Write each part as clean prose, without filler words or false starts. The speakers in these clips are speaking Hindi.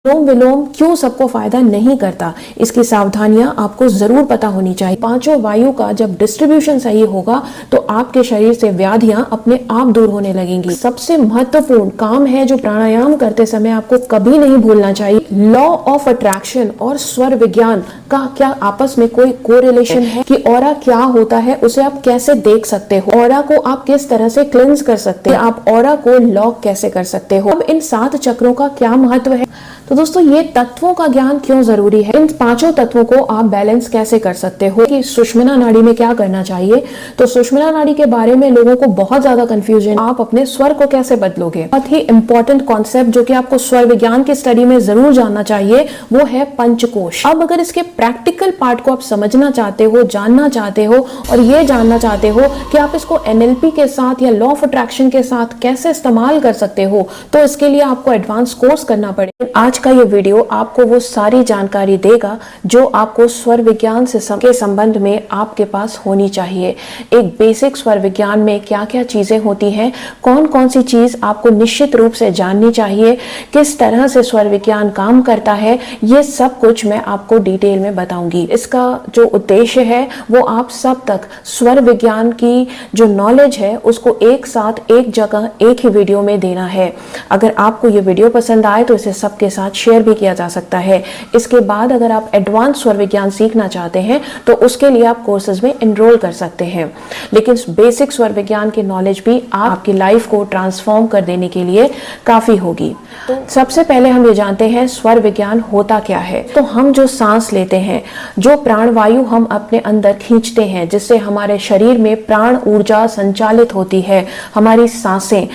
अनुलोम विलोम क्यों सबको फायदा नहीं करता, इसकी सावधानियां आपको जरूर पता होनी चाहिए। पांचों वायु का जब डिस्ट्रीब्यूशन सही होगा तो आपके शरीर से व्याधियां अपने आप दूर होने लगेंगी। सबसे महत्वपूर्ण काम है जो प्राणायाम करते समय आपको कभी नहीं भूलना चाहिए, लॉ ऑफ अट्रैक्शन और स्वर विज्ञान का क्या आपस में कोई कोरिलेशन है कि ऑरा क्या होता है, उसे आप कैसे देख सकते हो, ऑरा को आप किस तरह से क्लेंस कर सकते हैं, आप ऑरा को लॉक कैसे कर सकते हो। अब इन 7 चक्रों का क्या महत्व है, तो दोस्तों ये तत्वों का ज्ञान क्यों जरूरी है, इन 5 तत्वों को आप बैलेंस कैसे कर सकते हो, कि सुषुम्ना नाड़ी में क्या करना चाहिए। तो सुषुम्ना नाड़ी के बारे में लोगों को बहुत ज्यादा कंफ्यूजन, आप अपने स्वर को कैसे बदलोगे। बहुत ही इंपॉर्टेंट कॉन्सेप्ट जो कि आपको स्वर विज्ञान की स्टडी में जरूर जानना चाहिए वो है पंचकोश। अब अगर इसके प्रैक्टिकल पार्ट को आप समझना चाहते हो, जानना चाहते हो और ये जानना चाहते हो कि आप इसको एनएलपी के साथ या लॉ ऑफ अट्रैक्शन के साथ कैसे इस्तेमाल कर सकते हो, तो इसके लिए आपको एडवांस कोर्स करना पड़ेगा। आज का ये वीडियो आपको वो सारी जानकारी देगा जो आपको स्वर विज्ञान से के संबंध में आपके पास होनी चाहिए। एक बेसिक स्वर विज्ञान में क्या क्या चीजें होती हैं, कौन कौन सी चीज आपको निश्चित रूप से जाननी चाहिए, किस तरह से स्वर विज्ञान काम करता है, ये सब कुछ मैं आपको डिटेल में बताऊंगी। इसका जो उद्देश्य है वो आप सब तक स्वर विज्ञान की जो नॉलेज है उसको एक साथ एक जगह एक ही वीडियो में देना है। अगर आपको ये वीडियो पसंद आए तो इसे सबके साथ शेयर भी किया जा सकता है। इसके बाद अगर आप एडवांस स्वर विज्ञान सीखना चाहते हैं तो उसके लिए आप कोर्सेज में एनरोल कर सकते हैं, लेकिन बेसिक स्वर विज्ञान की नॉलेज भी आपकी लाइफ को ट्रांसफॉर्म कर देने के लिए काफी होगी। तो सबसे पहले हम ये जानते हैं स्वर विज्ञान होता क्या है। तो हम जो सांस लेते हैं, जो प्राणवायु हम अपने अंदर खींचते हैं जिससे हमारे शरीर में प्राण ऊर्जा संचालित होती है, हमारी सांसें,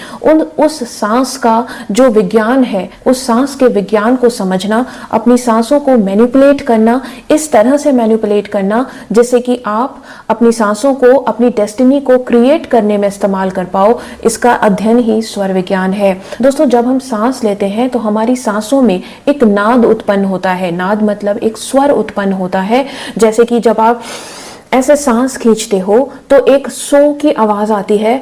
उस सांस का जो विज्ञान है, उस सांस के विज्ञान को समझना, अपनी सांसों को मैनिपुलेट करना, इस तरह से मैनिपुलेट करना जिससे कि आप अपनी सांसों को अपनी डेस्टिनी को क्रिएट करने में इस्तेमाल कर पाओ, इसका अध्ययन ही स्वर विज्ञान है। दोस्तों जब हम सांस लेते हैं तो हमारी सांसों में एक नाद उत्पन्न होता है। नाद मतलब एक स्वर उत्पन्न होता है। जैसे कि जब आप ऐसे सांस खींचते हो तो एक सो की आवाज आती है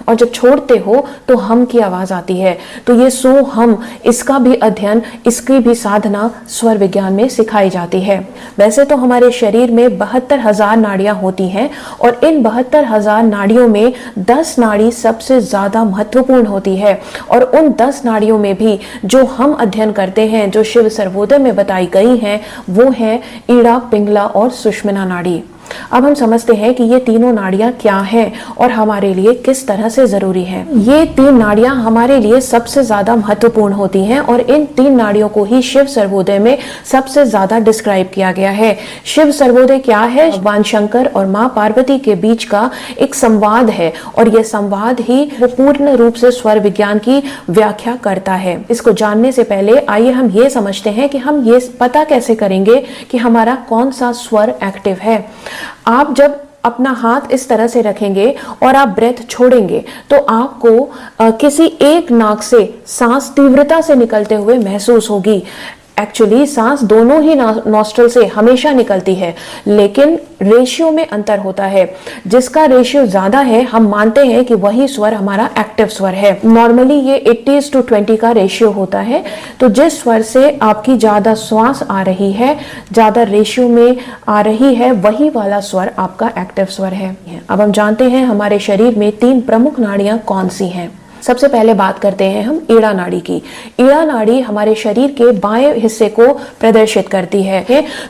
और जब छोड़ते हो तो हम की आवाज आती है। तो ये सो हम, इसका भी अध्ययन, इसकी भी साधना स्वर विज्ञान में सिखाई जाती है। वैसे तो हमारे शरीर में 72,000 नाड़ियां होती हैं और इन 72,000 नाड़ियों में 10 नाड़ी सबसे ज्यादा महत्वपूर्ण होती है। और उन 10 नाड़ियों में भी जो हम अध्ययन करते हैं, जो शिव सर्वोदय में बताई गई हैं, वो है ईड़ा, पिंगला और सुषुम्ना नाड़ी। अब हम समझते हैं कि ये तीनों नाड़ियां क्या हैं और हमारे लिए किस तरह से जरूरी हैं। ये 3 नाड़ियां हमारे लिए सबसे ज्यादा महत्वपूर्ण होती हैं और इन 3 नाड़ियों को ही शिव सर्वोदय में सबसे ज्यादा डिस्क्राइब किया गया है। शिव सर्वोदय क्या है? भगवान शंकर और मां पार्वती के बीच का एक संवाद है और यह संवाद ही वो पूर्ण रूप से स्वर विज्ञान की व्याख्या करता है। इसको जानने से पहले आइए हम ये समझते हैं कि हम ये पता कैसे करेंगे कि हमारा कौन सा स्वर एक्टिव है। आप जब अपना हाथ इस तरह से रखेंगे और आप ब्रेथ छोड़ेंगे तो आपको किसी एक नाक से सांस तीव्रता से निकलते हुए महसूस होगी। एक्चुअली सांस दोनों ही नॉस्ट्रल से हमेशा निकलती है, लेकिन रेशियो में अंतर होता है। जिसका रेशियो ज्यादा है हम मानते हैं कि वही स्वर हमारा एक्टिव स्वर है। नॉर्मली ये 80:20 का रेशियो होता है। तो जिस स्वर से आपकी ज्यादा श्वास आ रही है, ज्यादा रेशियो में आ रही है, वही वाला स्वर आपका एक्टिव स्वर है। अब हम जानते हैं हमारे शरीर में 3 प्रमुख नाड़ियां कौन सी हैं। सबसे पहले बात करते हैं हम ईड़ा नाड़ी की। ईड़ा नाड़ी हमारे शरीर के बाएं हिस्से को प्रदर्शित करती है।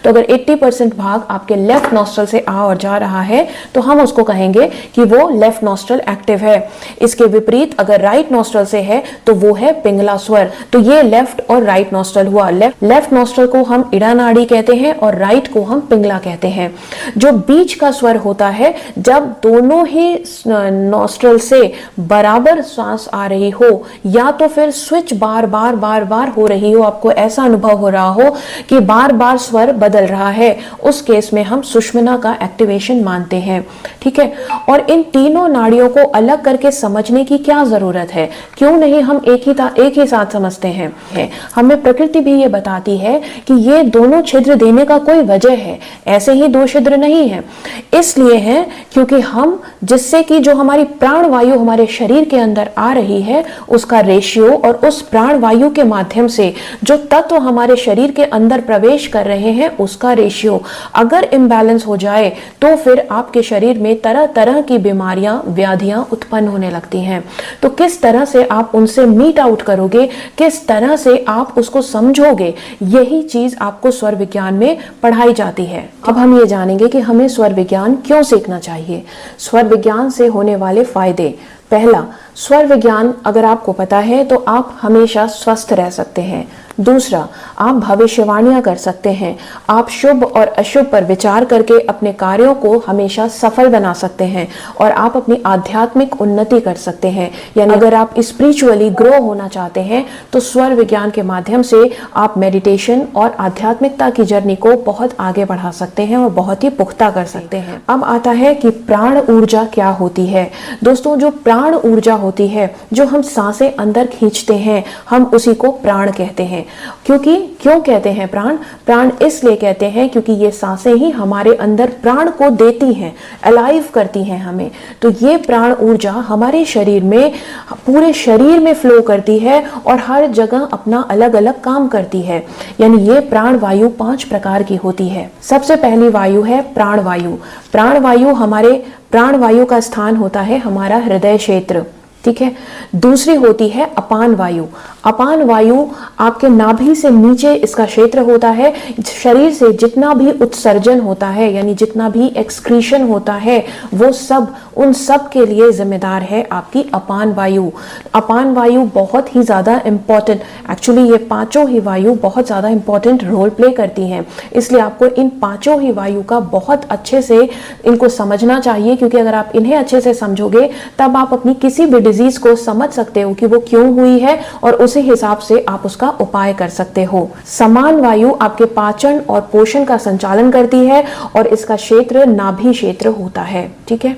तो अगर 80% भाग आपके लेफ्ट नॉस्ट्रल से आ और जा रहा है तो हम उसको कहेंगे कि वो लेफ्ट नॉस्ट्रल एक्टिव है। इसके विपरीत अगर राइट नॉस्ट्रल से है तो वो है पिंगला स्वर। तो ये लेफ्ट और राइट नॉस्ट्रल हुआ। लेफ्ट नॉस्ट्रल को हम ईड़ा नाड़ी कहते हैं और राइट को हम पिंगला कहते हैं। जो बीच का स्वर होता है, जब दोनों ही नॉस्ट्रल से बराबर सांस आ रही हो या तो फिर स्विच बार बार हो रही हो, आपको ऐसा अनुभव हो रहा हो कि बार बार स्वर बदल रहा है, उस केस में हम सुषुम्ना का एक्टिवेशन मानते हैं। ठीक है। और इन तीनों नाड़ियों को अलग करके समझने की क्या जरूरत है? क्यों नहीं हम एक ही साथ समझते हैं? हमें प्रकृति भी ये बताती है कि ये दोनों छिद्र देने का कोई वजह है, ऐसे ही 2 छिद्र नहीं है। इसलिए है क्योंकि हम जिससे कि जो हमारी प्राण वायु हमारे शरीर के अंदर आ रही है उसका रेशियो और उस प्राण वायु के माध्यम से जो तत्व हमारे शरीर के अंदर प्रवेश कर रहे हैं उसका रेशियो अगर इम्बैलेंस हो जाए तो फिर आपके शरीर में तरह तरह की बीमारियां, व्याधियां उत्पन्न होने लगती हैं। तो किस तरह से आप उनसे मीट आउट करोगे, किस तरह से आप उसको समझोगे, यही चीज आपको स्वर विज्ञान में पढ़ाई जाती है। अब हम ये जानेंगे कि हमें स्वर विज्ञान क्यों सीखना चाहिए। स्वर विज्ञान से होने वाले फायदे। पहला, स्वर विज्ञान अगर आपको पता है तो आप हमेशा स्वस्थ रह सकते हैं। दूसरा, आप भविष्यवाणियां कर सकते हैं। आप शुभ और अशुभ पर विचार करके अपने कार्यों को हमेशा सफल बना सकते हैं और आप अपनी आध्यात्मिक उन्नति कर सकते हैं। यानी अगर आप स्पिरिचुअली ग्रो होना चाहते हैं तो स्वर विज्ञान के माध्यम से आप मेडिटेशन और आध्यात्मिकता की जर्नी को बहुत आगे बढ़ा सकते हैं और बहुत ही पुख्ता कर सकते हैं। अब आता है कि प्राण ऊर्जा क्या होती है। दोस्तों, जो प्राण ऊर्जा होती है, जो हम सांसें अंदर खींचते हैं, हम उसी को प्राण कहते हैं। क्यों कहते हैं प्राण? प्राण इसलिए कहते हैं क्योंकि ये सांसें ही हमारे अंदर प्राण को देती हैं, अलाइव करती हैं हमें। तो ये प्राण ऊर्जा हमारे शरीर में, पूरे शरीर में फ्लो करती है और हर जगह अपना अलग अलग काम करती है। यानी ये प्राण वायु 5 प्रकार की होती है। सबसे पहली वायु है प्राण वायु। प्राण वायु प्राण वायु का स्थान होता है हमारा हृदय क्षेत्र, ठीक है। दूसरी होती है अपान वायु। अपान वायु आपके नाभि से नीचे इसका क्षेत्र होता है। शरीर से जितना भी उत्सर्जन होता है, यानी जितना भी एक्सक्रीशन होता है, वो सब उन सब के लिए जिम्मेदार है आपकी अपान वायु। अपान वायु बहुत ही ज्यादा इंपॉर्टेंट, एक्चुअली ये 5 ही वायु बहुत ज्यादा इंपॉर्टेंट रोल प्ले करती हैं। इसलिए आपको इन 5 ही वायु का बहुत अच्छे से इनको समझना चाहिए, क्योंकि अगर आप इन्हें अच्छे से समझोगे तब आप अपनी किसी भी डिजीज को समझ सकते हो कि वो क्यों हुई है और उसी हिसाब से आप उसका उपाय कर सकते हो। समान वायु आपके पाचन और पोषण का संचालन करती है और इसका क्षेत्र नाभि क्षेत्र होता है, ठीक है।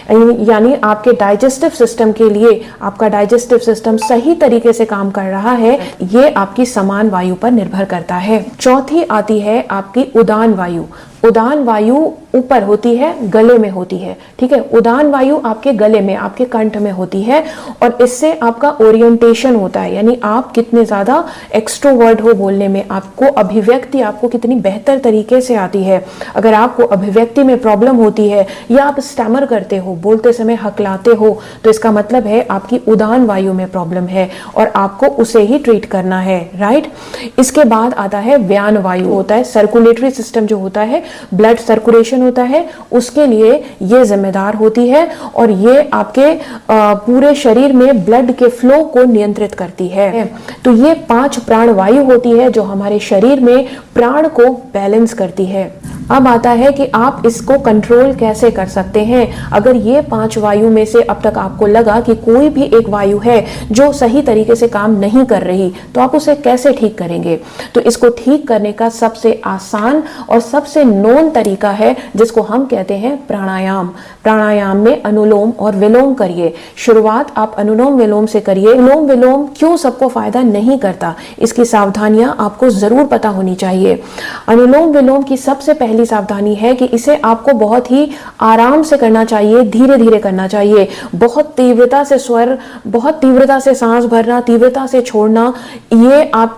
यानी आपके डाइजेस्टिव सिस्टम के लिए आपका डाइजेस्टिव सिस्टम सही तरीके से काम कर रहा है, ये आपकी समान वायु पर निर्भर करता है। चौथी आती है आपकी उदान वायु। उदान वायु ऊपर होती है, गले में होती है, ठीक है। उदान वायु आपके गले में, आपके कंठ में होती है और इससे आपका ओरिएंटेशन होता है, यानी आप कितने ज्यादा एक्सट्रोवर्ट हो बोलने में, आपको अभिव्यक्ति आपको कितनी बेहतर तरीके से आती है। अगर आपको अभिव्यक्ति में प्रॉब्लम होती है या आप स्टैमर करते हो, बोलते समय हकलाते हो, तो इसका मतलब है आपकी उदान वायु में प्रॉब्लम है और आपको उसे ही ट्रीट करना है, राइट। इसके बाद आता है व्यान वायु। होता है सर्कुलेटरी सिस्टम, जो होता है ब्लड सर्कुलेशन होता है, उसके लिए ये जिम्मेदार होती है और ये आपके पूरे शरीर में ब्लड के फ्लो को नियंत्रित करती है। तो ये 5 प्राण वायु होती है जो हमारे शरीर में प्राण को बैलेंस करती है। अब आता है कि आप इसको कंट्रोल कैसे कर सकते हैं। अगर ये 5 वायु में से अब तक आपको लगा कि कोई भी एक वायु है जो सही तरीके से काम नहीं कर रही, तो आप उसे कैसे ठीक करेंगे? तो इसको ठीक करने का सबसे आसान और सबसे नोन तरीका है जिसको हम कहते हैं प्राणायाम। प्राणायाम में अनुलोम और विलोम करिए। शुरुआत आप अनुलोम विलोम से करिए। अनुलोम विलोम क्यों सबको फायदा नहीं करता, इसकी सावधानियां आपको जरूर पता होनी चाहिए। अनुलोम विलोम की सबसे पहली सावधानी है कि इसे आपको बहुत ही आराम से करना चाहिए, धीरे धीरे करना चाहिए। बहुत तीव्रता से स्वर, बहुत तीव्रता से सांस भरना, तीव्रता से छोड़ना, ये आपको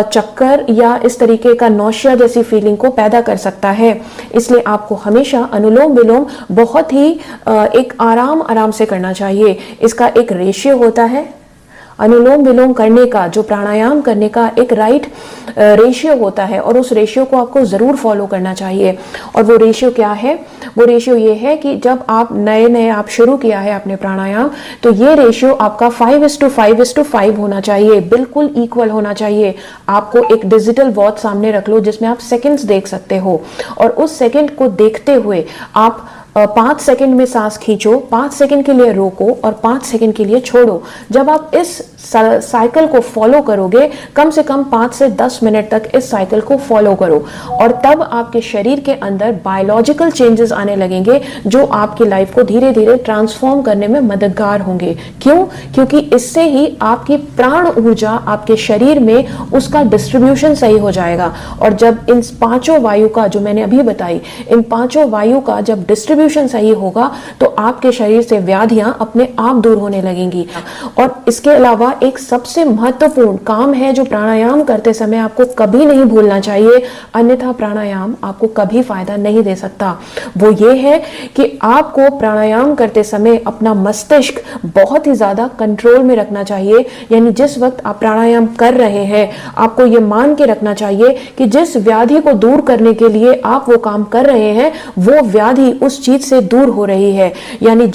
चक्कर या इस तरीके का नौशिया जैसी फीलिंग को पैदा कर सकता है। इसलिए आपको हमेशा अनुलोम विलोम बहुत ही एक आराम से करना चाहिए। इसका एक रेशियो होता है। अनुलोम विलोम करने का, जो प्राणायाम करने का एक राइट रेशियो होता है और उस रेशियो को आपको जरूर फॉलो करना चाहिए। और वो रेशियो क्या है? वो रेशियो ये है कि जब आप नए आप शुरू किया है अपने प्राणायाम, तो ये रेशियो आपका 5:5:5 होना चाहिए, बिल्कुल इक्वल होना चाहिए। आपको एक डिजिटल वॉच सामने रख लो जिसमें आप सेकंड्स देख सकते हो और उस सेकंड को देखते हुए आप 5 सेकंड में सांस खींचो, 5 सेकंड के लिए रोको और 5 सेकंड के लिए छोड़ो। जब आप इस साइकिल को फॉलो करोगे, कम से कम 5 से 10 मिनट तक इस साइकिल को फॉलो करो और तब आपके शरीर के अंदर बायोलॉजिकल चेंजेस आने लगेंगे जो आपकी लाइफ को धीरे धीरे ट्रांसफॉर्म करने में मददगार होंगे। क्यों? क्योंकि इससे ही आपकी प्राण ऊर्जा आपके शरीर में उसका डिस्ट्रीब्यूशन सही हो जाएगा। और जब इन 5 वायु का, जो मैंने अभी बताई, इन 5 वायु का जब डिस्ट्रीब्यूशन सही होगा तो आपके शरीर से व्याधियां अपने आप दूर होने लगेंगी। और इसके अलावा एक सबसे महत्वपूर्ण काम है जो प्राणायाम करते समय आपको कभी नहीं भूलना चाहिए, अन्यथा प्राणायाम आपको कभी फायदा नहीं दे सकता। वो ये है कि आपको प्राणायाम करते समय अपना मस्तिष्क बहुत ही ज्यादा कंट्रोल में रखना चाहिए। यानी जिस वक्त आप प्राणायाम कर रहे हैं, आपको ये मान के रखना चाहिए कि जिस व्याधि को दूर करने के लिए आप वो काम कर रहे हैं, वो व्याधि उस चीज से दूर हो रही है। यानी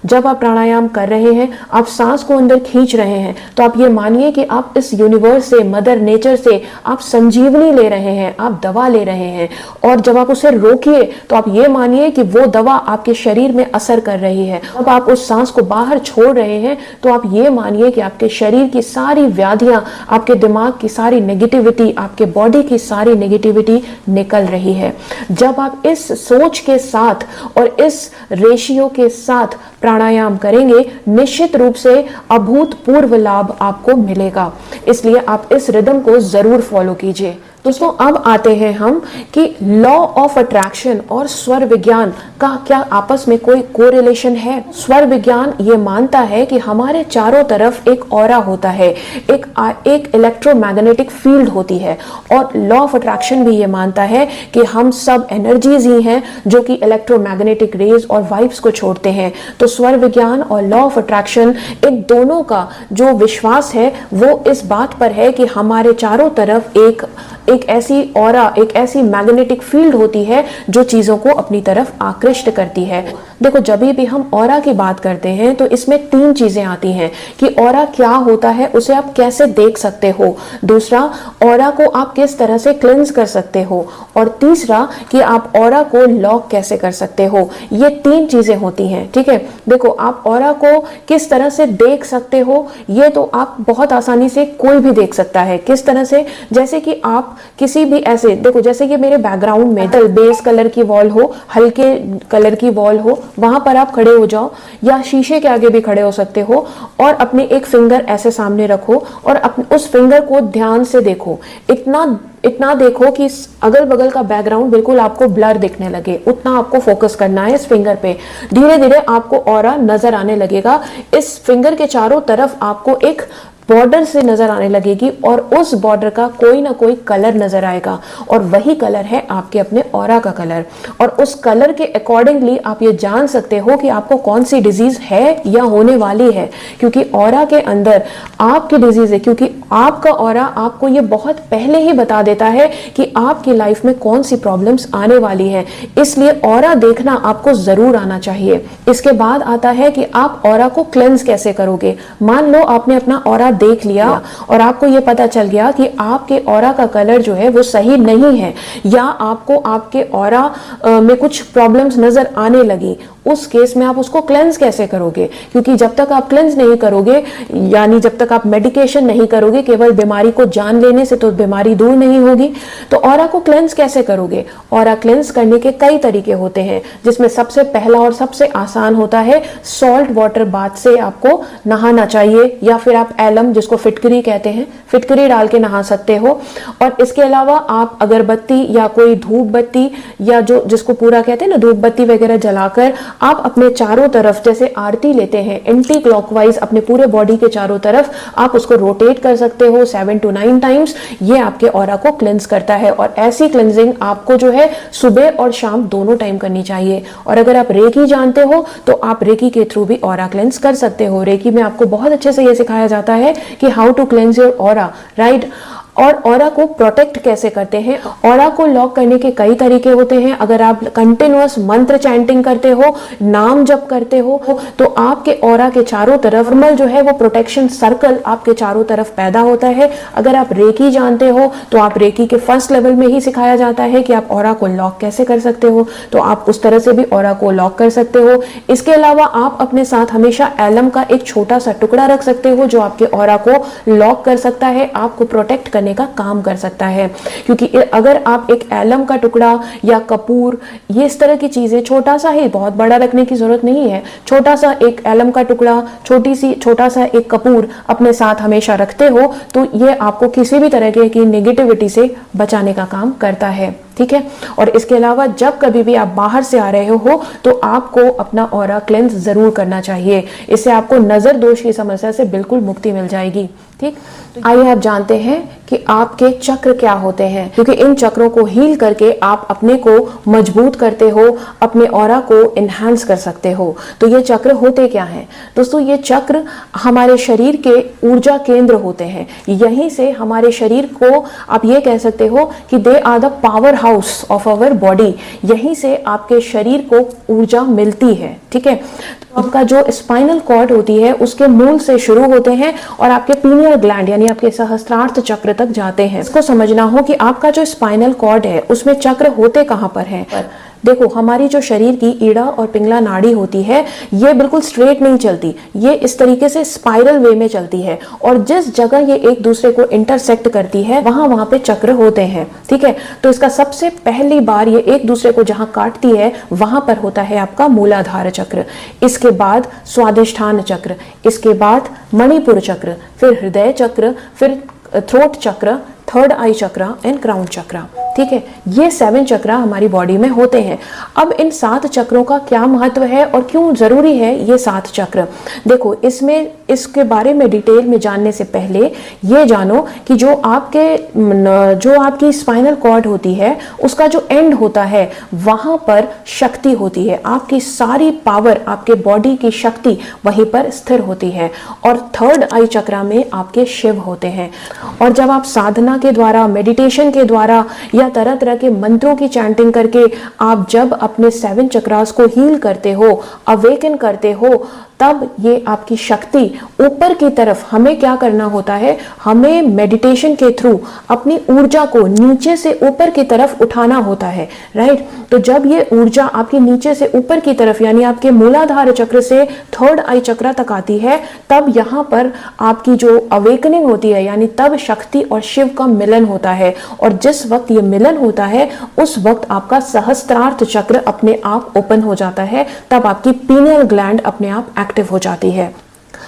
जब आप प्राणायाम कर रहे हैं, आप सांस को अंदर खींच रहे हैं, तो आप ये मानिए कि आप इस यूनिवर्स से, मदर नेचर से आप संजीवनी ले रहे हैं, आप दवा ले रहे हैं। और जब आप उसे रोकिए तो आप ये मानिए कि वो दवा आपके शरीर में असर कर रही है। अब आप उस सांस को बाहर छोड़ रहे हैं तो आप ये मानिए कि आपके शरीर की सारी व्याधियां, आपके दिमाग की सारी नेगेटिविटी, आपके बॉडी की सारी नेगेटिविटी निकल रही है। जब आप इस सोच के साथ और इस रेशियो के साथ प्राणायाम करेंगे, निश्चित रूप से अभूतपूर्व लाभ आपको मिलेगा। इसलिए आप इस रिदम को जरूर फॉलो कीजिए। दोस्तों, अब आते हैं हम कि लॉ ऑफ अट्रैक्शन और स्वर विज्ञान का क्या आपस में कोई कोरिलेशन है। स्वर विज्ञान ये मानता है कि हमारे चारों तरफ एक ऑरा होता है, एक इलेक्ट्रोमैग्नेटिक फील्ड होती है। और लॉ ऑफ अट्रैक्शन भी ये मानता है कि हम सब एनर्जीज ही हैं जो कि इलेक्ट्रोमैग्नेटिक रेज और वाइब्स को छोड़ते हैं। तो स्वर विज्ञान और लॉ ऑफ अट्रैक्शन, इन दोनों का जो विश्वास है वो इस बात पर है कि हमारे चारों तरफ एक ऐसी ऑरा, एक ऐसी मैग्नेटिक फील्ड होती है जो चीजों को अपनी तरफ आकृष्ट करती है। देखो, जब भी हम ऑरा की बात करते हैं तो इसमें 3 चीजें आती हैं कि ऑरा क्या होता है, उसे आप कैसे देख सकते हो, दूसरा ऑरा को आप किस तरह से क्लेंस कर सकते हो, और तीसरा कि आप ऑरा को लॉक कैसे कर सकते हो। ये 3 चीजें होती हैं, ठीक है। देखो, आप ऑरा को किस तरह से देख सकते हो, ये तो आप बहुत आसानी से कोई भी देख सकता है। किस तरह से? जैसे कि आप किसी भी ऐसे, देखो जैसे कि मेरे बैकग्राउंड में बेस कलर की वॉल हो, हल्के कलर की वॉल हो, वहां पर आप खड़े हो जाओ या शीशे के आगे भी खड़े हो सकते हो और अपने एक फिंगर ऐसे सामने रखो और उस फिंगर को ध्यान से देखो। इतना देखो कि अगल बगल का बैकग्राउंड बिल्कुल आपको ब्लर दिखने लगे, उतना आपको फोकस करना है इस फिंगर पे। धीरे धीरे आपको ऑरा नजर आने लगेगा। इस फिंगर के चारों तरफ आपको एक बॉर्डर से नजर आने लगेगी और उस बॉर्डर का कोई ना कोई कलर नजर आएगा और वही कलर है आपके अपने ऑरा का कलर। और उस कलर के अकॉर्डिंगली आप ये जान सकते हो कि आपको कौन सी डिजीज है या होने वाली है, क्योंकि ऑरा के अंदर आपकी डिजीज है, क्योंकि आपका ऑरा आपको ये बहुत पहले ही बता देता है कि आपकी लाइफ में कौन सी प्रॉब्लम्स आने वाली है। इसलिए ऑरा देखना आपको जरूर आना चाहिए। इसके बाद आता है कि आप ऑरा को क्लेंस कैसे करोगे। मान लो आपने अपना ऑरा देख लिया और आपको यह पता चल गया कि आपके ऑरा का कलर जो है वो सही नहीं है, या आपको आपके ऑरा में कुछ प्रॉब्लम्स नजर आने लगी। उस केस में आप उसको क्लेंस कैसे करोगे? क्योंकि जब तक आप क्लेंस नहीं करोगे, यानी जब तक आप मेडिकेशन नहीं करोगे, केवल बीमारी को जान लेने से तो बीमारी दूर नहीं होगी। तो ऑरा को क्लेंस कैसे करोगे? ऑरा क्लेंस करने के कई तरीके होते हैं, जिसमें सबसे पहला और सबसे आसान होता है सॉल्ट वाटर बाथ से आपको नहाना चाहिए, या फिर आप एलम, जिसको फिटकरी कहते हैं, फिटकरी डाल के नहा सकते हो। और इसके अलावा आप अगरबत्ती या कोई धूप बत्ती, या जिसको पूरा कहते हैं ना, धूप बत्ती वगैरह जलाकर आप अपने चारों तरफ जैसे आरती लेते हैं एंटी क्लॉकवाइज अपने पूरे बॉडी के चारों तरफ आप उसको रोटेट कर सकते हो 7 to 9 टाइम्स। ये आपके ऑरा को क्लेंस करता है। और ऐसी क्लेंजिंग आपको जो है सुबह और शाम दोनों टाइम करनी चाहिए। और अगर आप रेकी जानते हो तो आप रेकी के थ्रू भी ऑरा क्लेंस कर सकते हो। रेकी में आपको बहुत अच्छे से ये सिखाया जाता है कि how to cleanse your aura, right. और ऑरा को प्रोटेक्ट कैसे करते हैं? ऑरा को लॉक करने के कई तरीके होते हैं। अगर आप कंटिन्यूअस मंत्र चैंटिंग करते हो, नाम जप करते हो, तो आपके ऑरा के चारों तरफ नॉर्मल जो है वो प्रोटेक्शन सर्कल आपके चारों तरफ पैदा होता है। अगर आप रेकी जानते हो तो आप रेकी के फर्स्ट लेवल में ही सिखाया जाता है कि आप ऑरा को लॉक कैसे कर सकते हो, तो आप उस तरह से भी ऑरा को लॉक कर सकते हो। इसके अलावा आप अपने साथ हमेशा एलम का एक छोटा सा टुकड़ा रख सकते हो जो आपके ऑरा को लॉक कर सकता है, आपको प्रोटेक्ट करने का काम कर सकता है। क्योंकि अगर आप एक एलम का टुकड़ा या कपूर, ये इस तरह की चीजें, छोटा सा ही, बहुत बड़ा रखने की जरूरत नहीं है, छोटा सा एक एलम का टुकड़ा, छोटा सा एक कपूर अपने साथ हमेशा रखते हो तो ये आपको किसी भी तरह की नेगेटिविटी से बचाने का काम करता है। ठीक है। और इसके अलावा जब कभी भी आप बाहर से आ रहे हो तो आपको अपना ऑरा क्लेंस जरूर करना चाहिए। इससे आपको नजर दोष की समस्या से बिल्कुल मुक्ति मिल जाएगी। ठीक, आइए आप जानते हैं कि आपके चक्र क्या होते हैं, क्योंकि इन चक्रों को हील करके आप अपने को मजबूत करते हो, अपने ऑरा को एनहांस कर सकते हो। तो ये चक्र होते क्या हैं दोस्तों? ये चक्र हमारे शरीर के ऊर्जा केंद्र होते हैं। यहीं से हमारे शरीर को आप ये कह सकते हो कि they are the power house of our body. यहीं से आपके शरीर को ऊर्जा मिलती है। ठीक है, आपका जो स्पाइनल कॉर्ड होती है उसके मूल से शुरू होते हैं और आपके पीनियल ग्लैंड यानी आपके सहस्त्रार्थ चक्र तक जाते हैं। इसको समझना हो कि आपका जो स्पाइनल कॉर्ड है उसमें चक्र होते कहां पर हैं। देखो, हमारी जो शरीर की ईड़ा और पिंगला नाड़ी होती है ये बिल्कुल स्ट्रेट नहीं चलती, ये इस तरीके से स्पाइरल वे में चलती है और जिस जगह ये एक दूसरे को इंटरसेक्ट करती है वहां पे चक्र होते हैं। ठीक है, तो इसका सबसे पहली बार ये एक दूसरे को जहां काटती है वहां पर होता है आपका मूलाधार चक्र, इसके बाद स्वादिष्ठान चक्र, इसके बाद मणिपुर चक्र, फिर हृदय चक्र, फिर थ्रोट चक्र, थर्ड आई चक्र एंड क्राउन चक्र। ठीक है, ये 7 चक्र हमारी बॉडी में होते हैं। अब इन 7 चक्रों का क्या महत्व है और क्यों जरूरी है ये 7 चक्र? देखो, इसके बारे में डिटेल में जानने से पहले ये जानो कि जो आपकी स्पाइनल कॉर्ड होती है उसका जो एंड होता है वहां पर शक्ति होती है। आपकी सारी पावर, आपके बॉडी की शक्ति वहीं पर स्थिर होती है। और थर्ड आई चक्र में आपके शिव होते हैं। और जब आप साधना के द्वारा, मेडिटेशन के द्वारा या तरह तरह के मंत्रों की चैंटिंग करके आप जब अपने 7 चक्रास को हील करते हो, अवेकन करते हो, तब ये आपकी शक्ति ऊपर की तरफ, हमें क्या करना होता है, हमें मेडिटेशन के थ्रू अपनी ऊर्जा को नीचे से ऊपर की तरफ उठाना होता है। राइट, तो जब ये ऊर्जा आपकी नीचे से ऊपर की तरफ यानी आपके मूलाधार चक्र से थर्ड आई चक्र तक आती है, तब यहाँ पर आपकी जो अवेकनिंग होती है यानी तब शक्ति और शिव का मिलन होता है। और जिस वक्त ये मिलन होता है उस वक्त आपका सहस्त्रार्थ चक्र अपने आप ओपन हो जाता है, तब आपकी पीनियल ग्लैंड अपने आप एक्टिव हो जाती है।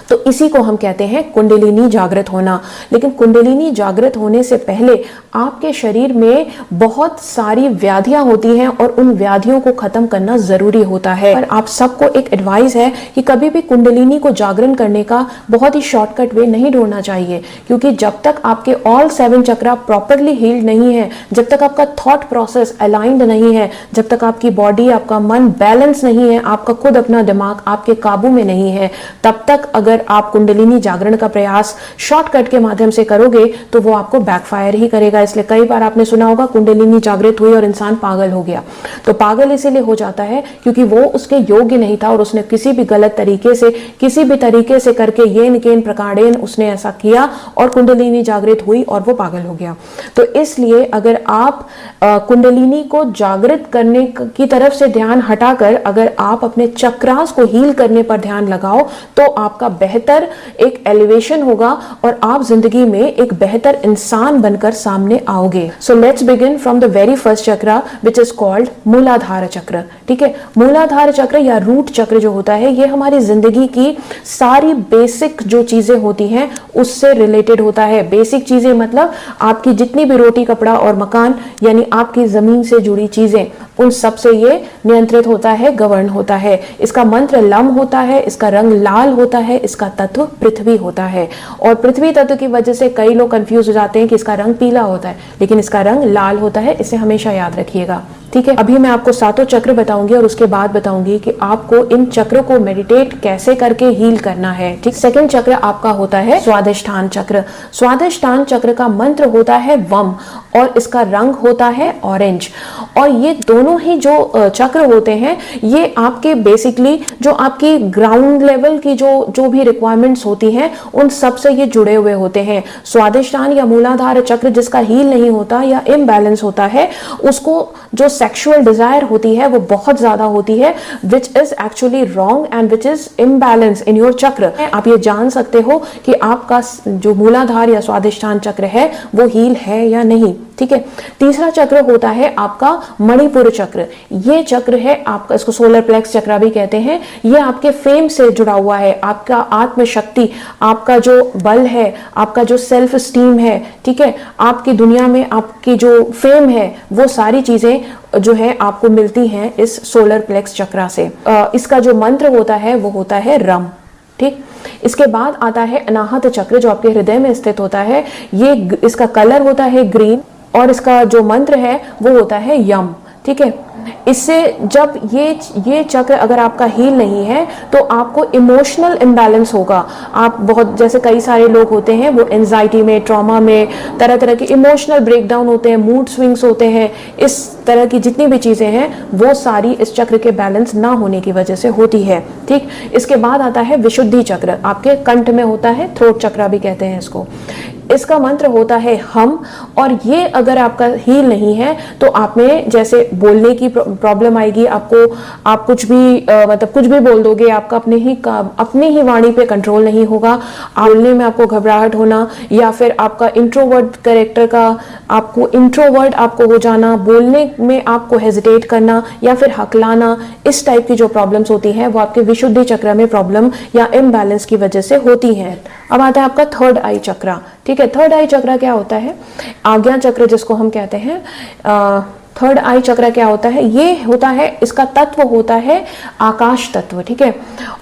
तो इसी को हम कहते हैं कुंडलिनी जागृत होना। लेकिन कुंडलिनी जागृत होने से पहले आपके शरीर में बहुत सारी व्याधियां होती हैं और उन व्याधियों को खत्म करना जरूरी होता है। और आप सबको एक एडवाइस है कि कभी भी कुंडलिनी को जागरण करने का बहुत ही शॉर्टकट वे नहीं ढूंढना चाहिए, क्योंकि जब तक आपके ऑल 7 चक्र प्रॉपरली हील्ड नहीं है, जब तक आपका थॉट प्रोसेस अलाइंड नहीं है, जब तक आपकी बॉडी, आपका मन बैलेंस नहीं है, आपका खुद अपना दिमाग आपके काबू में नहीं है, तब तक अगर आप कुंडलिनी जागरण का प्रयास शॉर्टकट के माध्यम से करोगे तो वो आपको बैकफायर ही करेगा। इसलिए कई बार आपने सुना होगा कुंडलिनी जागृत हुई और इंसान पागल हो गया। तो पागल इसीलिए हो जाता है क्योंकि वो उसके योग्य नहीं था और उसने किसी भी गलत तरीके से, किसी भी तरीके से करके येन केन प्रकारेण उसने ऐसा किया और कुंडलिनी जागृत हुई और वो पागल हो गया। तो इसलिए अगर आप कुंडलिनी को जागृत करने की तरफ से ध्यान हटाकर अगर आप अपने चक्रास को हील करने पर ध्यान लगाओ तो आपका बेहतर एक एलिवेशन होगा और आप जिंदगी में एक बेहतर इंसान बनकर सामने आओगे। So let's begin from the very first चक्र विच इज कॉल्ड मूलाधार चक्र। ठीक है, मूलाधार चक्र या रूट चक्र जो होता है ये हमारी जिंदगी की सारी बेसिक जो चीजें होती हैं उससे रिलेटेड होता है। बेसिक चीजें मतलब आपकी जितनी भी रोटी, कपड़ा और मकान यानी आपकी जमीन से जुड़ी चीजें, उन सब से ये नियंत्रित होता है, गवर्न होता है। इसका मंत्र लम होता है, इसका रंग लाल होता है, इसका तत्व पृथ्वी होता है। और पृथ्वी तत्व की वजह से कई लोग कंफ्यूज हो जाते हैं कि इसका रंग पीला होता है, लेकिन इसका रंग लाल होता है। इसे हमेशा याद रखिएगा। ठीक है, अभी मैं आपको 7 चक्र बताऊंगी और उसके बाद बताऊंगी कि आपको इन चक्रों को मेडिटेट कैसे करके हील करना है। ठीक, सेकंड चक्र आपका होता है स्वादिष्ठान चक्र। स्वादिष्ठान चक्र का मंत्र होता है वम और इसका रंग होता है ऑरेंज। और ये दोनों ही जो चक्र होते हैं ये आपके बेसिकली जो आपकी ग्राउंड लेवल की जो भी रिक्वायरमेंट्स होती हैं उन सब से ये जुड़े हुए होते हैं। स्वादिष्ठान या मूलाधार चक्र जिसका हील नहीं होता या इम्बैलेंस होता है उसको जो सेक्सुअल डिजायर होती है वो बहुत ज्यादा होती है, which is actually wrong and which is imbalance in your चक्र। आप ये जान सकते हो कि आपका जो मूलाधार या स्वादिष्ठान चक्र है वो हील है या नहीं। ठीक है, तीसरा चक्र होता है आपका मणिपुर चक्र, ये चक्र है आपका, इसको सोलर प्लेक्स चक्र भी कहते हैं। ये आपके फेम से जुड़ा हुआ है, आपका आत्मशक्ति, आपका जो बल है, आपका जो सेल्फ स्टीम है, ठीक है, आपकी दुनिया में आपकी जो फेम है, वो सारी चीजें जो है आपको मिलती हैं इस सोलर प्लेक्स चक्र से। इसका जो मंत्र होता है वो होता है रम, ठीक। इसके बाद आता है अनाहत चक्र जो आपके हृदय में स्थित होता है। ये इसका कलर होता है ग्रीन और इसका जो मंत्र है वो होता है यम, ठीक है। इससे जब ये चक्र अगर आपका हील नहीं है तो आपको इमोशनल इम्बैलेंस होगा। आप बहुत, जैसे कई सारे लोग होते हैं वो एंजाइटी में, ट्रॉमा में, तरह तरह के इमोशनल ब्रेकडाउन होते हैं, मूड स्विंग्स होते हैं, इस तरह की जितनी भी चीजें हैं वो सारी इस चक्र के बैलेंस ना होने की वजह से होती है, ठीक। इसके बाद आता है विशुद्धि चक्र, आपके कंठ में होता है, थ्रोट चक्र भी कहते हैं इसको। इसका मंत्र होता है हम, और ये अगर आपका हील नहीं है तो आप में जैसे बोलने की प्रॉब्लम आएगी, आपको, आप कुछ भी मतलब कुछ भी बोल दोगे, आपका अपनी ही वाणी पे कंट्रोल नहीं होगा, बोलने में आपको घबराहट होना, या फिर आपका इंट्रोवर्ट कैरेक्टर का आपको हो जाना, बोलने में आपको हेजिटेट करना या फिर हकलाना, इस टाइप की जो प्रॉब्लम्स होती हैं वो आपके विशुद्धि चक्र में प्रॉब्लम या इम्बैलेंस की वजह से होती है। अब आता है आपका थर्ड आई चक्र, ठीक है। थर्ड आई चक्र क्या होता है? आज्ञा चक्र जिसको हम कहते हैं। थर्ड आई चक्र क्या होता है? ये होता है, इसका तत्व होता है आकाश तत्व, ठीक है,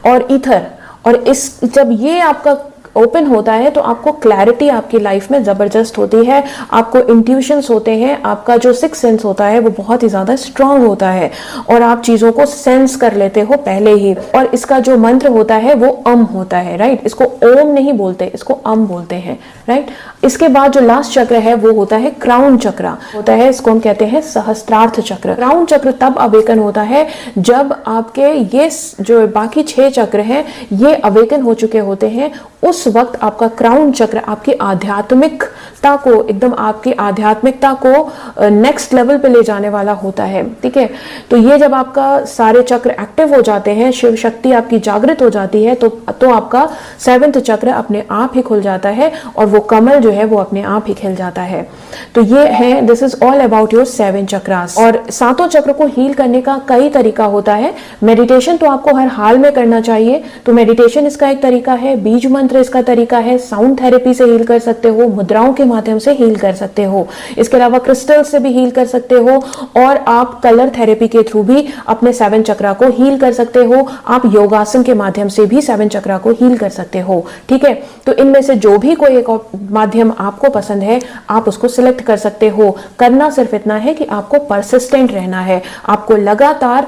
और ईथर। और जब ये आपका ओपन होता है तो आपको क्लैरिटी आपकी लाइफ में जबरदस्त होती है, आपको इंट्यूशंस होते हैं, आपका जो सिक्स सेंस होता है वो बहुत ही ज्यादा स्ट्रांग होता है और आप चीजों को सेंस कर लेते हो पहले ही। और इसका जो मंत्र होता है वो होता है, राइट। इसको ओम नहीं बोलते, इसको बोलते हैं, राइट। इसके बाद जो लास्ट चक्र है वो होता है क्राउन चक्र होता है, इसको हम कहते हैं सहस्त्रार्थ चक्र। क्राउन चक्र तब अवेकन होता है जब आपके ये जो बाकी 6 चक्र हैं ये अवेकन हो चुके होते हैं। उस वक्त आपका क्राउन चक्र आपकी आध्यात्मिकता को, एकदम आपकी आध्यात्मिकता को नेक्स्ट लेवल पे ले जाने वाला होता है, ठीक है। तो ये जब आपका सारे चक्र एक्टिव हो जाते हैं, शिव शक्ति आपकी जागृत हो जाती है, तो आपका 7th चक्र अपने आप ही खुल जाता है और वो कमल जो है वो अपने आप ही खिल जाता है। तो ये है, this is all about your 7 chakras. और 7 चक्र को हील करने का कई तरीका होता है। मेडिटेशन तो आपको हर हाल में करना चाहिए, तो मेडिटेशन इसका एक तरीका है, बीज मंत्र इसका तरीका है, साउंड थेरेपी से हील कर सकते हो, मुद्राओं के माध्यम से हील कर सकते हो, इसके अलावा क्रिस्टल से भी हील कर सकते हो, और आप कलर थेरेपी के थ्रू भी अपने 7 चक्रा को हील कर सकते हो। आप योगासन के माध्यम से भी 7 चक्रा को हील कर सकते हो, ठीक है। तो इनमें से जो भी कोई एक माध्यम आपको पसंद है आप उसको सिलेक्ट कर सकते हो। करना सिर्फ इतना है कि आपको परसिस्टेंट रहना है, आपको लगातार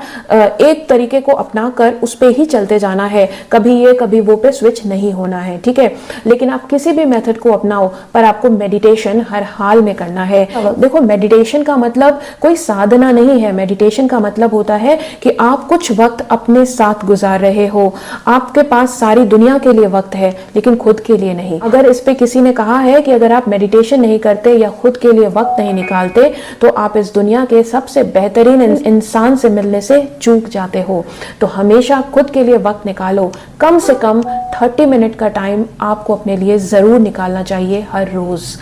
एक तरीके को अपनाकर उस पे ही चलते जाना है, कभी ये कभी वो पे स्विच नहीं होना है, ठीक है। लेकिन आप किसी भी मेथड को अपनाओ, पर आपको मेडिटेशन हर हाल में करना है। देखो, मेडिटेशन का मतलब कोई साधना नहीं है, मेडिटेशन का मतलब होता है कि आप कुछ वक्त अपने साथ गुजार रहे हो, आपके पास सारी दुनिया के लिए वक्त है लेकिन खुद के लिए नहीं। अगर इस पे किसी ने कहा है कि अगर आप मेडिटेशन नहीं करते या खुद के लिए वक्त नहीं निकालते तो आप इस दुनिया के सबसे बेहतरीन इंसान से मिलने से चूक जाते हो। तो हमेशा खुद के लिए वक्त निकालो, कम से कम 30 मिनट का टाइम आपको अपने लिए जरूर निकालना चाहिए हर रोज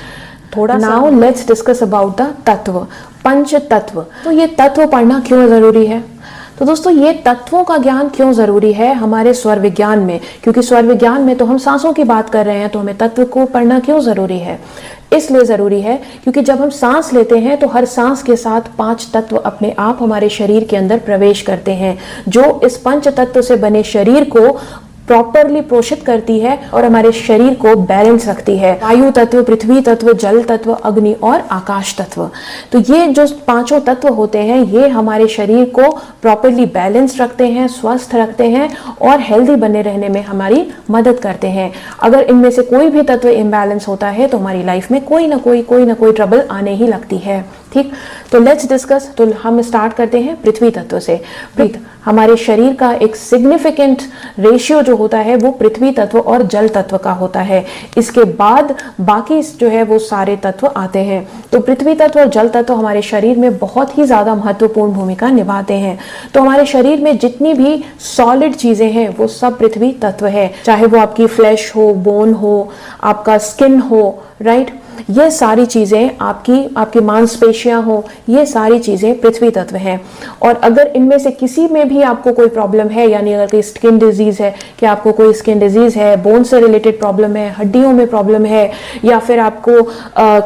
थोड़ा। Now let's discuss about the तत्व, पंच तत्व। तो ये तत्व पढ़ना क्यों जरूरी है? तो दोस्तों, ये तत्वों का ज्ञान क्यों जरूरी है हमारे स्वर विज्ञान में? क्योंकि स्वर विज्ञान में तो हम सांसों की बात कर रहे हैं, तो हमें तत्व को पढ़ना क्यों जरूरी है? इसलिए जरूरी है क्योंकि जब हम सांस लेते हैं तो हर सांस के साथ 5 तत्व अपने आप हमारे शरीर के अंदर प्रवेश करते हैं, जो इस पंच तत्व से बने शरीर को प्रॉपरली पोषित करती है और हमारे शरीर को बैलेंस रखती है। वायु तत्व, पृथ्वी तत्व, जल तत्व, अग्नि और आकाश तत्व। तो ये जो 5 तत्व होते हैं ये हमारे शरीर को प्रॉपरली बैलेंस रखते हैं, स्वस्थ रखते हैं और हेल्दी बने रहने में हमारी मदद करते हैं। अगर इनमें से कोई भी तत्व इम्बैलेंस होता है तो हमारी लाइफ में कोई ना कोई ट्रबल आने ही लगती है, ठीक। तो लेट्स डिस्कस। तो हम स्टार्ट करते हैं पृथ्वी तत्व से। हमारे शरीर का एक सिग्निफिकेंट रेशियो जो होता है वो पृथ्वी तत्व और जल तत्व का होता है। इसके बाद बाकी जो है वो सारे तत्व आते हैं। तो पृथ्वी तत्व और जल तत्व हमारे शरीर में बहुत ही ज्यादा महत्वपूर्ण भूमिका निभाते हैं। तो हमारे शरीर में जितनी भी सॉलिड चीजें हैं वो सब पृथ्वी तत्व है, चाहे वो आपकी फ्लैश हो, बोन हो, आपका स्किन हो, राइट। ये सारी चीजें आपकी मांसपेशियां हो, ये सारी चीजें पृथ्वी तत्व हैं। और अगर इनमें से किसी में भी आपको कोई प्रॉब्लम है, यानी अगर कोई स्किन डिजीज है, कि आपको कोई स्किन डिजीज है, बोन से रिलेटेड प्रॉब्लम है, हड्डियों में प्रॉब्लम है, या फिर आपको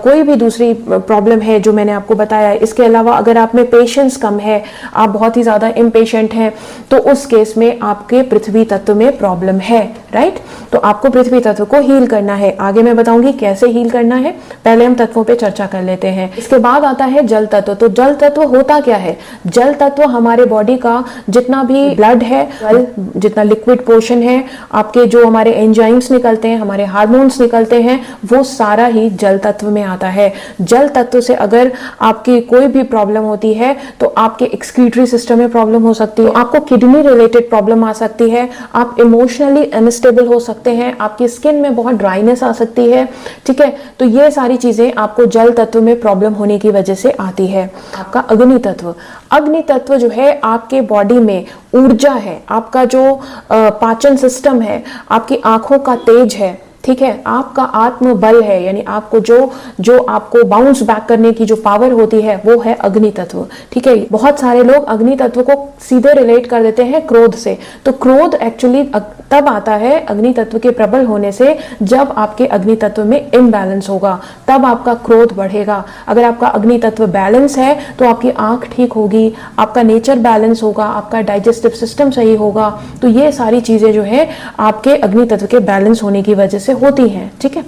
कोई भी दूसरी प्रॉब्लम है जो मैंने आपको बताया, इसके अलावा अगर आप में पेशेंस कम है, आप बहुत ही ज्यादा इम्पेशेंट हैं, तो उस केस में आपके पृथ्वी तत्व में प्रॉब्लम है, राइट। तो आपको पृथ्वी तत्व को हील करना है। आगे मैं बताऊंगी कैसे हील करना है, पहले हम तत्वों पे चर्चा कर लेते हैं। इसके बाद आता है जल तत्व। तो जल तत्व होता क्या है? जल तत्व हमारे बॉडी का जितना भी ब्लड है, जल जितना लिक्विड पोर्शन है, आपके जो हमारे एंजाइम्स निकलते हैं, हमारे हार्मोन्स निकलते हैं, वो सारा ही जल तत्व में आता है। जल तत्व से अगर आपकी कोई भी प्रॉब्लम होती है तो आपके एक्सक्रीटरी सिस्टम में प्रॉब्लम हो सकती है, आपको किडनी रिलेटेड प्रॉब्लम आ सकती है, आप इमोशनली अनस्टेबल हो सकते हैं, आपकी स्किन में बहुत ड्राइनेस आ सकती है, ठीक है। तो ये सारी चीजें आपको जल तत्व में प्रॉब्लम होने की वजह से आती है। आपका अग्नि तत्व, अग्नि तत्व जो है आपके बॉडी में ऊर्जा है, आपका जो पाचन सिस्टम है, आपकी आंखों का तेज है, ठीक है, आपका आत्मबल है, यानी आपको जो आपको बाउंस बैक करने की जो पावर होती है वो है अग्नि तत्व, ठीक है। बहुत सारे लोग अग्नि तत्व को सीधे रिलेट कर देते हैं क्रोध से। तो क्रोध एक्चुअली तब आता है अग्नि तत्व के प्रबल होने से जब आपके अग्नि तत्व में इम्बैलेंस होगा, तब आपका क्रोध बढ़ेगा। अगर आपका अग्नि तत्व बैलेंस है तो आपकी आंख ठीक होगी, आपका नेचर बैलेंस होगा, आपका डाइजेस्टिव सिस्टम सही होगा। तो ये सारी चीजें जो है आपके अग्नि तत्व के बैलेंस होने की वजह से होती हैं, ठीक है।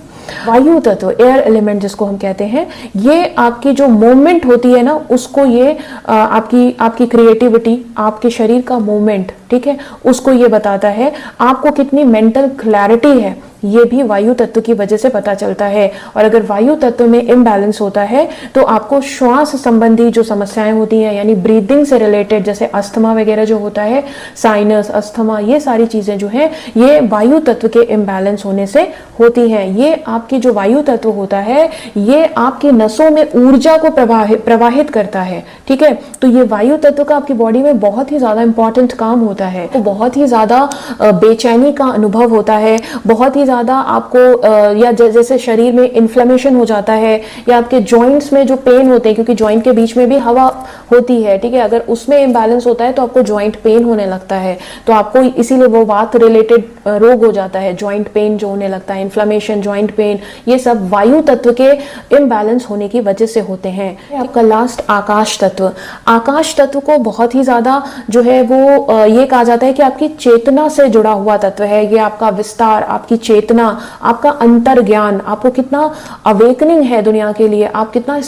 वायु तत्व, एयर एलिमेंट जिसको हम कहते हैं, ये आपकी जो मूवमेंट होती है ना, उसको ये आपकी क्रिएटिविटी, आपके शरीर का मूवमेंट, ठीक है, उसको ये बताता है। आपको कितनी मेंटल क्लैरिटी है, ये भी वायु तत्व की वजह से पता चलता है। और अगर वायु तत्व में इम्बैलेंस होता है तो आपको श्वास संबंधी जो समस्याएं होती हैं, यानी ब्रीदिंग से रिलेटेड, जैसे अस्थमा वगैरह जो होता है, साइनस, अस्थमा, ये सारी चीजें जो है ये वायु तत्व के इम्बैलेंस होने से होती हैं। ये आपकी जो वायु तत्व होता है ये आपकी नसों में ऊर्जा को प्रवाहित करता है, ठीक है। तो ये वायु तत्व का आपकी बॉडी में बहुत ही ज्यादा इंपॉर्टेंट काम होता है। तो बहुत ही ज्यादा बेचैनी का अनुभव होता है, बहुत ही ज्यादा आपको या जैसे शरीर में इन्फ्लेमेशन हो जाता है, या आपके जॉइंट्स में जो पेन होते हैं, क्योंकि जॉइंट के बीच में भी हवा होती है, ठीक है, अगर उसमें इम्बैलेंस होता है तो आपको जॉइंट पेन होने लगता है। तो आपको इसीलिए वो वात रिलेटेड रोग हो जाता है, जॉइंट पेन जो होने लगता है, इन्फ्लेमेशन, जॉइंट पेन, ये सब वायु तत्व के इम्बैलेंस होने की वजह से होते हैं। आपका लास्ट आकाश तत्व, आकाश तत्व को बहुत ही ज्यादा जो है वो ये कहा जाता है कि आपकी चेतना से जुड़ा हुआ तत्व है। ये आपका विस्तार, आपकी चेतना, आपका अंतर ज्ञान, आपको कितना अवेकनिंग है दुनिया के लिए, आप कितना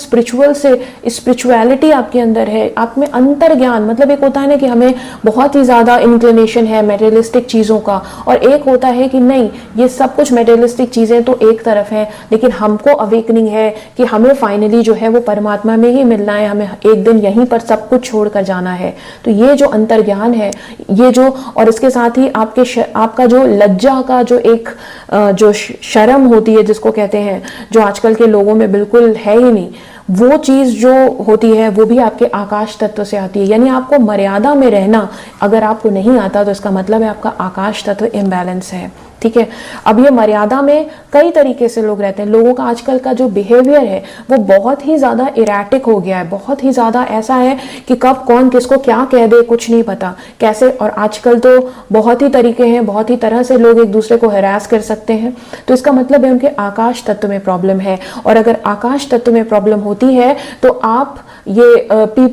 स्पिरिचुअलिटी आपके अंदर है, आप में अंतर ज्ञान, मतलब एक होता है ना कि हमें बहुत ही ज्यादा इंक्लिनेशन है मटेरियलिस्टिक चीजों का, और एक होता है कि नहीं, ये सब कुछ मटेरियलिस्टिक चीजें तो एक तरफ है, लेकिन हमको अवेकनिंग है कि हमें फाइनली जो है वो परमात्मा में ही मिलना है, हमें एक दिन यहीं पर सब कुछ छोड़कर जाना है। तो ये जो अंतर ज्ञान है, ये जो, और इसके साथ ही आपका जो लज्जा का जो एक जो शर्म होती है जिसको कहते हैं, जो आजकल के लोगों में बिल्कुल है ही नहीं, वो चीज जो होती है वो भी आपके आकाश तत्व से आती है। यानी आपको मर्यादा में रहना अगर आपको नहीं आता तो इसका मतलब है आपका आकाश तत्व इम्बैलेंस है, ठीक है। अब ये मर्यादा में कई तरीके से लोग रहते हैं। लोगों का आजकल का जो बिहेवियर है वो बहुत ही ज्यादा इरेटिक हो गया है, बहुत ही ज्यादा ऐसा है कि कब कौन किसको क्या कह दे कुछ नहीं पता कैसे। और आजकल तो बहुत ही तरीके हैं, बहुत ही तरह से लोग एक दूसरे को हैरास कर सकते हैं। तो इसका मतलब है उनके आकाश तत्व में प्रॉब्लम है। और अगर आकाश तत्व में प्रॉब्लम होती है तो आप ये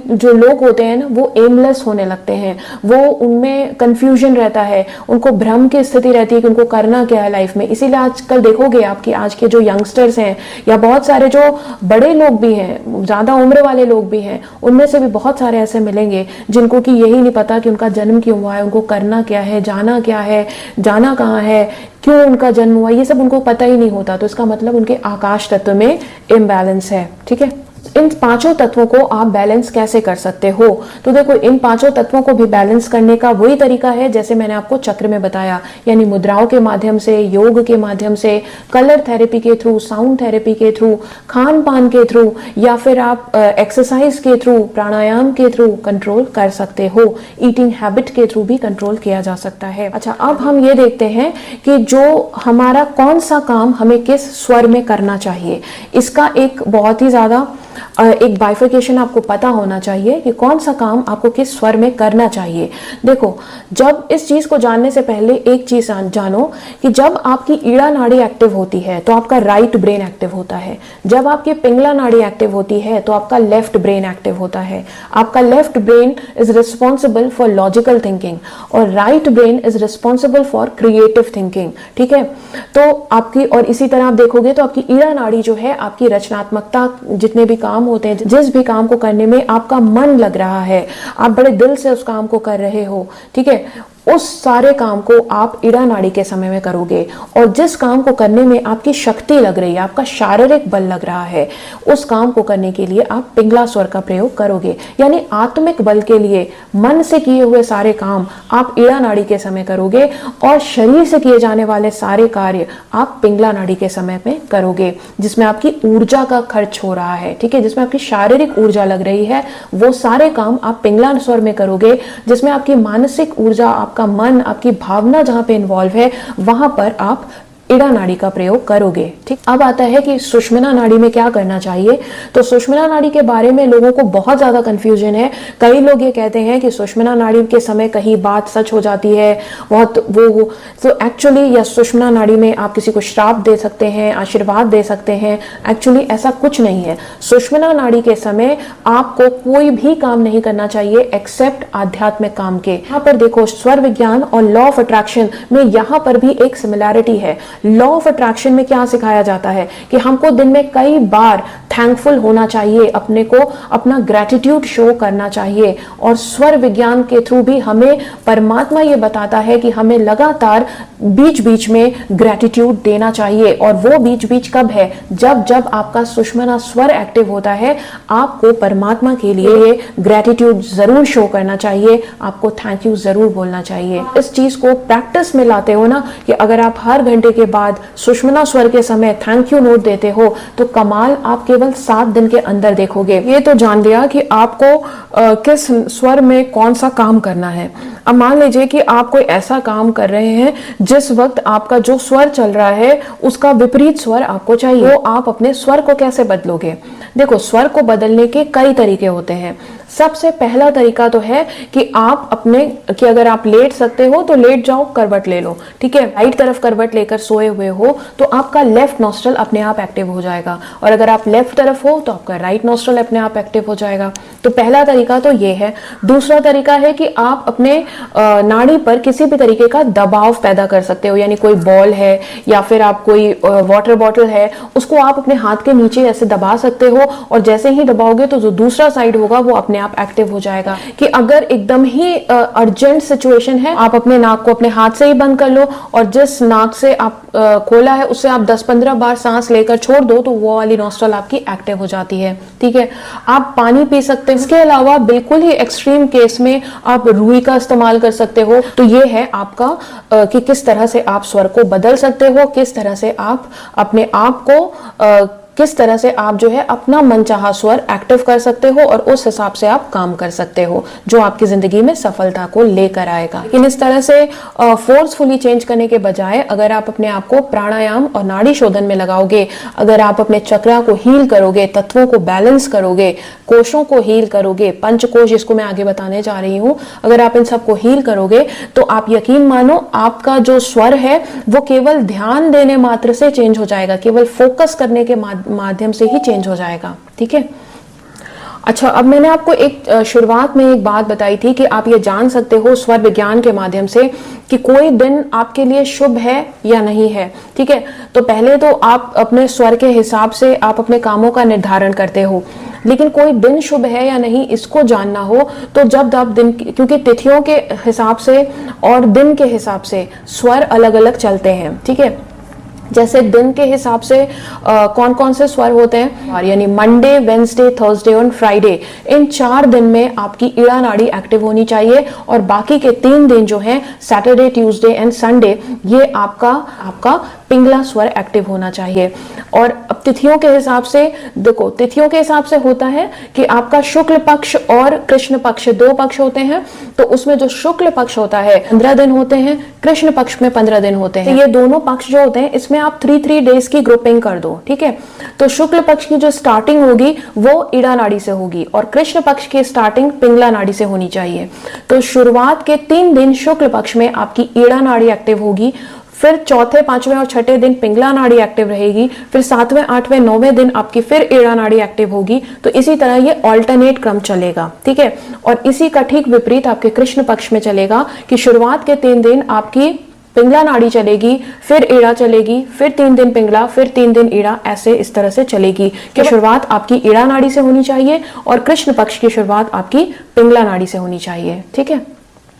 जो लोग होते हैं ना वो एमलेस होने लगते हैं, वो उनमें कंफ्यूजन रहता है, उनको भ्रम की स्थिति रहती है कि उनको करना क्या है लाइफ में। इसीलिए आजकल देखोगे आपकी आज के जो यंगस्टर्स हैं या बहुत सारे जो बड़े लोग भी हैं, ज्यादा उम्र वाले लोग भी हैं, उनमें से भी बहुत सारे ऐसे मिलेंगे जिनको कि यही नहीं पता कि उनका जन्म क्यों हुआ है, उनको करना क्या है, जाना क्या है, जाना कहाँ है, क्यों उनका जन्म हुआ, ये सब उनको पता ही नहीं होता। तो इसका मतलब उनके आकाश तत्व में इम्बैलेंस है, ठीक है। इन पांचों तत्वों को आप बैलेंस कैसे कर सकते हो? तो देखो, इन पांचों तत्वों को भी बैलेंस करने का वही तरीका है जैसे मैंने आपको चक्र में बताया, यानी मुद्राओं के माध्यम से, योग के माध्यम से, कलर थेरेपी के थ्रू, साउंड थेरेपी के थ्रू, खान पान के थ्रू, या फिर आप एक्सरसाइज के थ्रू, प्राणायाम के थ्रू कंट्रोल कर सकते हो। ईटिंग हैबिट के थ्रू भी कंट्रोल किया जा सकता है। अच्छा, अब हम ये देखते हैं कि जो हमारा कौन सा काम हमें किस स्वर में करना चाहिए। इसका एक बहुत ही ज्यादा एक बाइफिकेशन आपको पता होना चाहिए कि कौन सा काम आपको किस स्वर में करना चाहिए। देखो, जब इस चीज को जानने से पहले एक चीज जानो कि जब आपकी ईड़ा नाड़ी एक्टिव होती है तो आपका राइट ब्रेन एक्टिव होता है। जब आपकी पिंगला नाड़ी एक्टिव होती है तो आपका लेफ्ट ब्रेन एक्टिव होता है। आपका left brain is responsible for logical thinking और right brain is responsible for creative thinking. ठीक है, तो आपकी, और इसी तरह आप देखोगे तो आपकी ईड़ा नाड़ी जो है आपकी रचनात्मकता, जितने भी काम होते हैं, जिस भी काम को करने में आपका मन लग रहा है, आप बड़े दिल से उस काम को कर रहे हो, ठीक है, उस सारे काम को आप ईड़ा नाड़ी के समय में करोगे। और जिस काम को करने में आपकी शक्ति लग रही है, आपका शारीरिक बल लग रहा है, उस काम को करने के लिए आप पिंगला स्वर का प्रयोग करोगे। यानी आत्मिक बल के लिए मन से किए हुए सारे काम आप ईड़ा नाड़ी के समय करोगे और शरीर से किए जाने वाले सारे कार्य आप पिंगला नाड़ी के समय में करोगे, जिसमें आपकी ऊर्जा का खर्च हो रहा है। ठीक है, जिसमें आपकी शारीरिक ऊर्जा लग रही है, वो सारे काम आप पिंगला स्वर में करोगे। जिसमें आपकी मानसिक ऊर्जा, आपका मन, आपकी भावना जहां पे इन्वॉल्व है, वहां पर आप ईड़ा नाड़ी का प्रयोग करोगे। ठीक, अब आता है कि सुषुम्ना नाड़ी में क्या करना चाहिए। तो सुषुम्ना नाड़ी के बारे में लोगों को बहुत ज्यादा कंफ्यूजन है। कई लोग ये कहते हैं कि सुषुम्ना नाड़ी के समय कहीं बात सच हो जाती है, बहुत वो तो एक्चुअली, या सुषुम्ना नाड़ी में आप किसी को श्राप दे सकते हैं, आशीर्वाद दे सकते हैं। एक्चुअली ऐसा कुछ नहीं है। सुषुम्ना नाड़ी के समय आपको कोई भी काम नहीं करना चाहिए एक्सेप्ट आध्यात्मिक काम के। यहाँ पर देखो, स्वर विज्ञान और लॉ ऑफ अट्रैक्शन में यहाँ पर भी एक सिमिलैरिटी है। लॉ ऑफ अट्रैक्शन में क्या सिखाया जाता है कि हमको दिन में कई बार थैंकफुल होना चाहिए, अपने को अपना ग्रेटिट्यूड शो करना चाहिए। और स्वर विज्ञान के थ्रू भी हमें परमात्मा ये बताता है कि हमें लगातार बीच बीच में ग्रेटिट्यूड देना चाहिए। और वो बीच बीच कब है? जब जब आपका सुषुम्ना स्वर एक्टिव होता है, आपको परमात्मा के लिए ग्रेटिट्यूड जरूर शो करना चाहिए, आपको थैंक यू जरूर बोलना चाहिए। इस चीज को प्रैक्टिस में लाते हो ना, कि अगर आप हर घंटे के बाद सुषुम्ना स्वर के समय थैंक यू नोट देते हो तो कमाल आप केवल 7 दिन के अंदर देखोगे। ये तो जान लिया कि आपको किस स्वर में कौन सा काम करना है। अब मान लीजिए कि आप कोई ऐसा काम कर रहे हैं जिस वक्त आपका जो स्वर चल रहा है उसका विपरीत स्वर आपको चाहिए, तो आप अपने स्वर को कैसे बदलोगे? देखो, स्वर को बदलने के कई तरीके होते हैं। सबसे पहला तरीका तो है कि आप अपने, कि अगर आप लेट सकते हो तो लेट जाओ, करवट ले लो। ठीक है, राइट तरफ करवट लेकर सोए हुए हो तो आपका लेफ्ट नॉस्ट्रल अपने आप एक्टिव हो जाएगा, और अगर आप लेफ्ट तरफ हो तो आपका राइट नॉस्ट्रल अपने आप एक्टिव हो जाएगा। तो पहला तरीका तो ये है। दूसरा तरीका है कि आप अपने नाड़ी पर किसी भी तरीके का दबाव पैदा कर सकते हो, यानी कोई बॉल है या फिर आप कोई वाटर बॉटल है, उसको आप अपने हाथ के नीचे ऐसे दबा सकते हो, और जैसे ही दबाओगे तो जो दूसरा साइड होगा वो अपने आप एक्टिव हो जाएगा। कि अगर एकदम ही अर्जेंट सिचुएशन है, आप अपने नाक को अपने हाथ से ही बंद कर लो, और जिस नाक से आप खोला है उससे आप 10-15 बार सांस लेकर छोड़ दो तो वो वाली नॉस्ट्रल आपकी एक्टिव हो जाती है। ठीक है, आप पानी पी सकते हैं। इसके अलावा बिल्कुल ही एक्सट्रीम केस में आप रुई का इस्तेमाल कर सकते हो। तो ये है आपका कि किस तरह से आप स्वर को बदल सकते हो, किस तरह से आप अपने आप को किस तरह से आप जो है अपना मनचाहा स्वर एक्टिव कर सकते हो, और उस हिसाब से आप काम कर सकते हो जो आपकी जिंदगी में सफलता को लेकर आएगा। लेकिन इस तरह से फोर्सफुली चेंज करने के बजाय अगर आप अपने आप को प्राणायाम और नाड़ी शोधन में लगाओगे, अगर आप अपने चक्रा को हील करोगे, तत्वों को बैलेंस करोगे, कोशों को हील करोगे, पंचकोश जिसको मैं आगे बताने जा रही हूं, अगर आप इन सबको हील करोगे तो आप यकीन मानो आपका जो स्वर है वो केवल ध्यान देने मात्र से चेंज हो जाएगा, केवल फोकस करने के माध्यम से ही चेंज हो जाएगा। ठीक है, अच्छा, अब मैंने आपको एक शुरुआत में एक बात बताई थी कि आप ये जान सकते हो स्वर विज्ञान के माध्यम से कि कोई दिन आपके लिए शुभ है या नहीं है। ठीक है, तो पहले तो आप अपने स्वर के हिसाब से आप अपने कामों का निर्धारण करते हो, लेकिन कोई दिन शुभ है या नहीं इसको जानना हो तो जब आप दिन, क्योंकि तिथियों के हिसाब से और दिन के हिसाब से स्वर अलग अलग चलते हैं। ठीक है, जैसे दिन के हिसाब से कौन कौन से स्वर होते हैं, और यानी मंडे, वेंसडे, थर्सडे और फ्राइडे, इन 4 दिन में आपकी ईड़ा नाड़ी एक्टिव होनी चाहिए। और बाकी के 3 दिन जो हैं, सैटरडे, ट्यूसडे एंड संडे, ये आपका पिंगला स्वर एक्टिव होना चाहिए। और अब तिथियों के हिसाब से देखो, तिथियों के हिसाब से होता है कि आपका शुक्ल पक्ष और कृष्ण पक्ष 2 पक्ष होते हैं। तो उसमें जो शुक्ल पक्ष होता है 15 दिन होते हैं, कृष्ण पक्ष में 15 दिन होते हैं। तो ये दोनों पक्ष जो होते हैं, इसमें आप 3 डेज की ग्रुपिंग कर दो, ठीक है। तो शुक्ल पक्ष की जो स्टार्टिंग होगी वो ईड़ा नाड़ी से होगी और कृष्ण पक्ष की स्टार्टिंग पिंगला नाड़ी से होनी चाहिए। तो शुरुआत के 3 दिन शुक्ल पक्ष में आपकी ईड़ा नाड़ी एक्टिव होगी, फिर चौथे, 5वें और 6ठे दिन पिंगला नाड़ी एक्टिव रहेगी, फिर 7वें, 8वें, 9वें दिन आपकी फिर ईड़ा नाड़ी एक्टिव होगी। तो इसी तरह ये ऑल्टरनेट क्रम चलेगा, ठीक है। और इसी का ठीक विपरीत आपके कृष्ण पक्ष में चलेगा कि शुरुआत के 3 दिन आपकी पिंगला नाड़ी चलेगी, फिर ईड़ा चलेगी, फिर 3 दिन पिंगला, फिर 3 दिन ईड़ा, ऐसे इस तरह से चलेगी कि शुरुआत आपकी ईड़ा नाड़ी से होनी चाहिए और कृष्ण पक्ष की शुरुआत आपकी पिंगला नाड़ी से होनी चाहिए, ठीक है।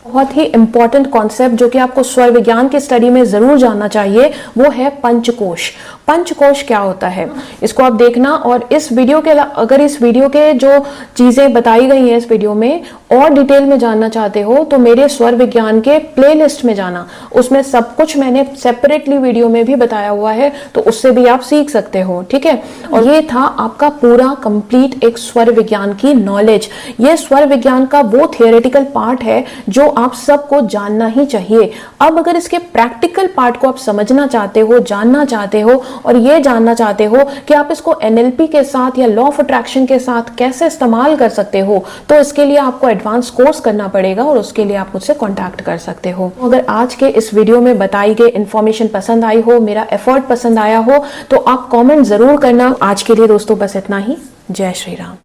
बहुत ही इंपॉर्टेंट कॉन्सेप्ट जो कि आपको स्वर विज्ञान की स्टडी में जरूर जानना चाहिए, वो है पंचकोश। पंचकोश क्या होता है, इसको आप देखना। और इस वीडियो के अगर इस वीडियो के जो चीजें बताई गई हैं इस वीडियो में और डिटेल में जानना चाहते हो तो मेरे स्वर विज्ञान के प्लेलिस्ट में जाना, उसमें सब कुछ मैंने सेपरेटली वीडियो में भी बताया हुआ है, तो उससे भी आप सीख सकते हो, ठीक है। और ये था आपका पूरा कंप्लीट एक स्वर विज्ञान की नॉलेज। ये स्वर विज्ञान का वो थियोरेटिकल पार्ट है जो आप सबको जानना ही चाहिए। अब अगर इसके प्रैक्टिकल पार्ट को आप समझना चाहते हो, जानना चाहते हो और ये जानना चाहते हो कि आप इसको एनएलपी के साथ या लॉ ऑफ अट्रैक्शन के साथ कैसे इस्तेमाल कर सकते हो, तो इसके लिए आपको एडवांस कोर्स करना पड़ेगा और उसके लिए आप मुझसे कांटेक्ट कर सकते हो। अगर आज के इस वीडियो में बताई गई इंफॉर्मेशन पसंद आई हो, मेरा एफर्ट पसंद आया हो, तो आप कमेंट जरूर करना। आज के लिए दोस्तों बस इतना ही। जय श्री राम।